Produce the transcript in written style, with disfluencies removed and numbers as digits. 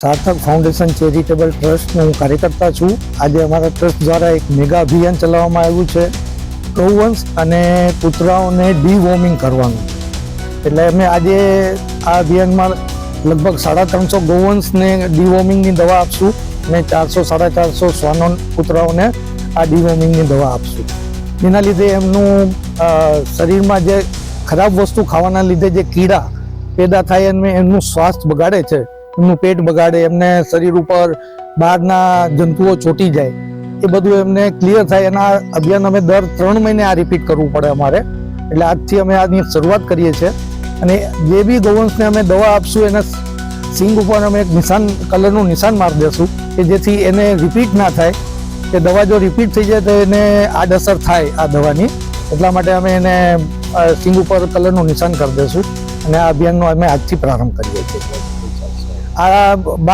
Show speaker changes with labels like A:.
A: સાર્થક foundation charitable ટ્રસ્ટનો હું કાર્યકર્તા છું. આજે અમારા ટ્રસ્ટ દ્વારા એક મેગા અભિયાન ચલાવવામાં આવ્યું છે ગૌવંશ અને કૂતરાઓને ડીવોર્મિંગ કરવાનું. એટલે અમે આજે આ અભિયાનમાં લગભગ 350 ગૌવંશને ડીવોર્મિંગની દવા આપશું અને 400-450 શ્વાનો કૂતરાઓને આ ડીવોર્મિંગની દવા આપશું. એના લીધે એમનું શરીરમાં જે ખરાબ વસ્તુ ખાવાના લીધે જે કીડા પેદા થાય અને એમનું સ્વાસ્થ્ય બગાડે છે, એમનું પેટ બગાડે, એમને શરીર ઉપર બહારના જંતુઓ ચોંટી જાય, એ બધું એમને ક્લિયર થાય. એના અભિયાન અમે દર 3 મહિને આ રિપીટ કરવું પડે અમારે. એટલે આજથી અમે આની શરૂઆત કરીએ છીએ. અને જે બી ગૌવંશને અમે દવા આપશું એના સિંગ ઉપર અમે એક કલરનું નિશાન મારી દઈશું કે જેથી એને રિપીટ ના થાય. કે દવા જો રિપીટ થઈ જાય તો એને આડઅસર થાય આ દવાની. એટલા માટે અમે એને સિંગ ઉપર કલરનું નિશાન કરી દઈશું અને આ અભિયાનનો અમે આજથી પ્રારંભ કરીએ છીએ. આ